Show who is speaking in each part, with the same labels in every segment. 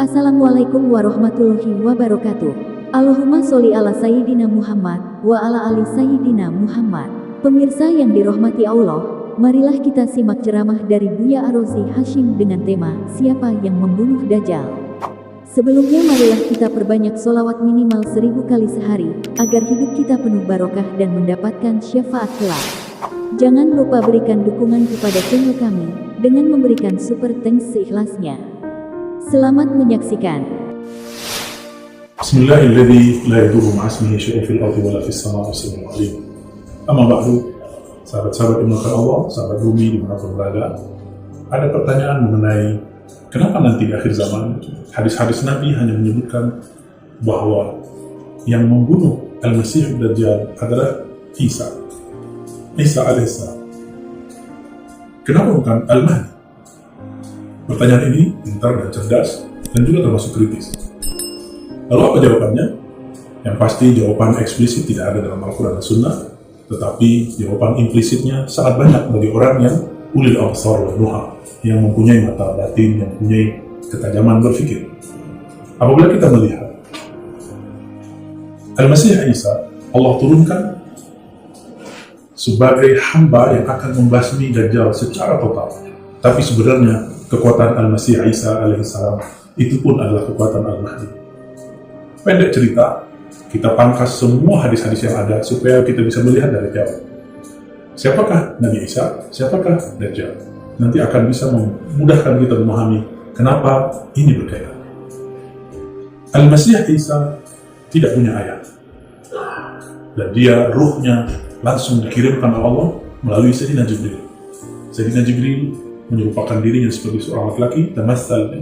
Speaker 1: Assalamualaikum warahmatullahi wabarakatuh. Allahumma sholli ala Sayyidina Muhammad wa ala ali Sayyidina Muhammad. Pemirsa yang dirahmati Allah, marilah kita simak ceramah dari Buya Arozi Hashim dengan tema Siapa yang membunuh Dajjal. Sebelumnya marilah kita perbanyak sholawat minimal 1000 kali sehari, agar hidup kita penuh barokah dan mendapatkan syafaat kelak. Jangan lupa berikan dukungan kepada channel kami, dengan memberikan super thanks seikhlasnya. Selamat menyaksikan.
Speaker 2: Bismillahirrahmanirrahim. La yadurru ma'asmihi syai'un fil ardi wala fis samaa'i was-sami'ul 'alim. Amma ba'du, sahabat-sahabat yang dimuliakan Allah, sahabat bumi dimanapun berada, ada pertanyaan mengenai kenapa nanti di akhir zaman hadis-hadis Nabi hanya menyebutkan bahwa yang membunuh Al-Masih Dajjal adalah Isa alaihissalam. Kenapa bukan Al-Mahdi? Pertanyaan ini pintar dan cerdas dan juga termasuk kritis. Lalu apa jawabannya? Yang pasti jawaban eksplisit tidak ada dalam Al-Quran dan Sunnah, tetapi jawaban implisitnya sangat banyak bagi orang yang ulil absar wal nuha, yang mempunyai mata batin, yang mempunyai ketajaman berpikir. Apabila kita melihat Al-Masih Isa, Allah turunkan sebagai hamba yang akan membasmi Dajjal secara total. Tapi sebenarnya kekuatan Al-Masih Isa alaihissalam itu pun adalah kekuatan Al-Mahdi. Pendek cerita, kita pangkas semua hadis-hadis yang ada supaya kita bisa melihat dari jauh. Siapakah Nabi Isa? Siapakah Dajjal? Nanti akan bisa memudahkan kita memahami kenapa ini berkaitan. Al-Masih Isa tidak punya ayah, dan dia ruhnya langsung dikirimkan oleh Allah melalui Sayyidina Jibril. Sayyidina Jibril menyerupakan dirinya seperti seorang laki-laki, tamathal,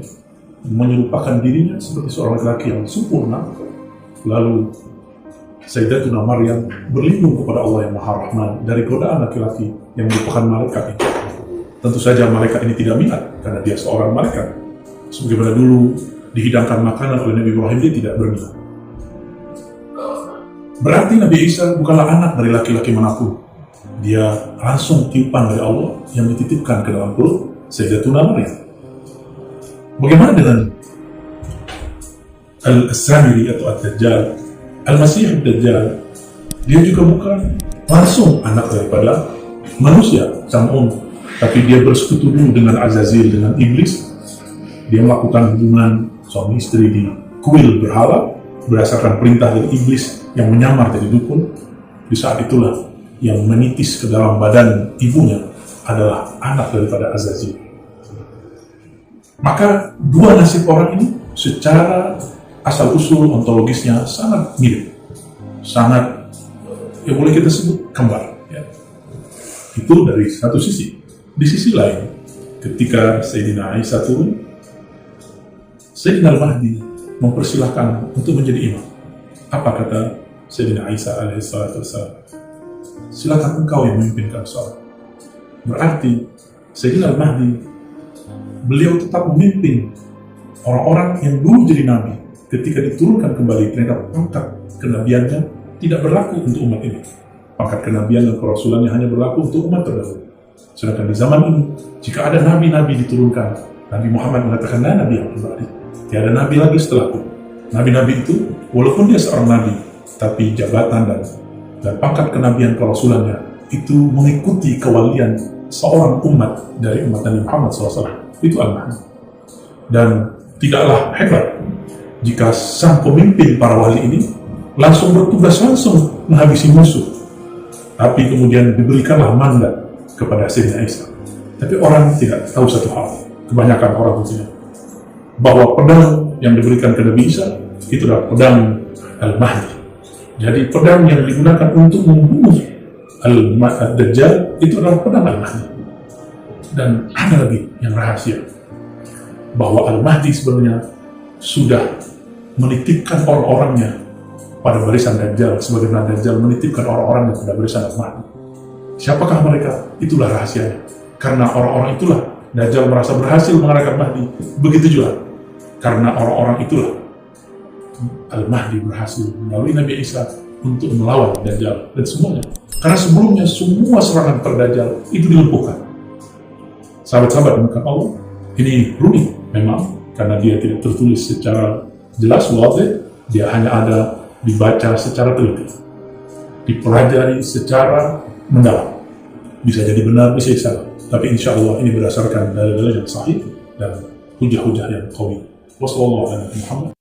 Speaker 2: menyerupakan dirinya seperti seorang laki-laki yang sempurna. Lalu Sayyidatuna Maryam berlindung kepada Allah yang Maha Rahman dari godaan laki-laki yang merupakan malaikat itu. Tentu saja malaikat ini tidak minat karena dia seorang malaikat. Sebagaimana dulu dihidangkan makanan oleh Nabi Ibrahim, dia tidak berminat. Berarti Nabi Isa bukanlah anak dari laki-laki manapun. Dia langsung tiupan dari Allah yang dititipkan ke dalam perut Sayyidatuna Maryam. Bagaimana dengan Al-Samiri atau Ad-Dajjal? Al-Masih Dajjal, dia juga bukan langsung anak daripada manusia, Sam'un, tapi dia bersekutu dulu dengan Azazil, dengan iblis. Dia melakukan hubungan suami istri di kuil berhala berdasarkan perintah dari iblis yang menyamar jadi dukun. Di saat itulah yang menitis ke dalam badan ibunya adalah anak daripada Azazil. Maka dua nasib orang ini secara asal-usul ontologisnya sangat mirip, sangat, ya boleh kita sebut kembar. Ya. Itu dari satu sisi. Di sisi lain, ketika Sayyidina Isa turun, Sayyidina Al-Mahdi mempersilahkan untuk menjadi imam. Apa kata Sayyidina Isa alaihissalam? Silakan engkau yang memimpinkan sholat. Berarti Sayyidina Al-Mahdi, beliau tetap memimpin orang-orang yang dulu jadi nabi. Ketika diturunkan kembali, ternyata pangkat kenabiannya tidak berlaku untuk umat ini. Pangkat kenabian dan kerasulannya hanya berlaku untuk umat terdahulu. Sedangkan di zaman ini, jika ada nabi-nabi diturunkan, Nabi Muhammad mengatakan, "La nabi yang kembali." Tiada nabi lagi setelahku. Nabi-nabi itu, walaupun dia seorang nabi, tapi jabatan dan pangkat kenabian kerasulannya itu mengikuti kewalian seorang umat dari umat Nabi Muhammad SAW. Itu Al-Mahdi. Dan tidaklah hebat jika sang pemimpin para wali ini langsung bertugas langsung menghabisi musuh, tapi kemudian diberikanlah mandat kepada Sayyidina Isa. Tapi orang tidak tahu satu hal, kebanyakan orang tentunya, bahwa pedang yang diberikan ke Nabi Isa itu adalah pedang Al-Mahdi. Jadi pedang yang digunakan untuk membunuh Al-Dajjal itu adalah pedang Al-Mahdi. Dan ada lagi yang rahasia, bahwa Al-Mahdi sebenarnya sudah menitipkan orang-orangnya pada barisan Dajjal, sebagaimana Dajjal menitipkan orang-orangnya pada barisan Al-Mahdi. Siapakah mereka? Itulah rahasianya. Karena orang-orang itulah Dajjal merasa berhasil mengalahkan Mahdi. Begitu juga karena orang-orang itulah Al-Mahdi berhasil melalui Nabi Isa untuk melawan Dajjal dan semuanya. Karena sebelumnya semua serangan terdajjal itu dilumpuhkan. Sahabat-sahabat dimuliakan Allah, ini rumit memang karena dia tidak tertulis secara jelas, wadih, dia hanya ada dibaca secara teliti, dipelajari secara mendalam. Bisa jadi benar, bisa jadi salah, tapi insya Allah ini berdasarkan dalil-dalil yang sahih dan hujah-hujah yang qawi. Wassalamualaikum warahmatullahi wabarakatuh.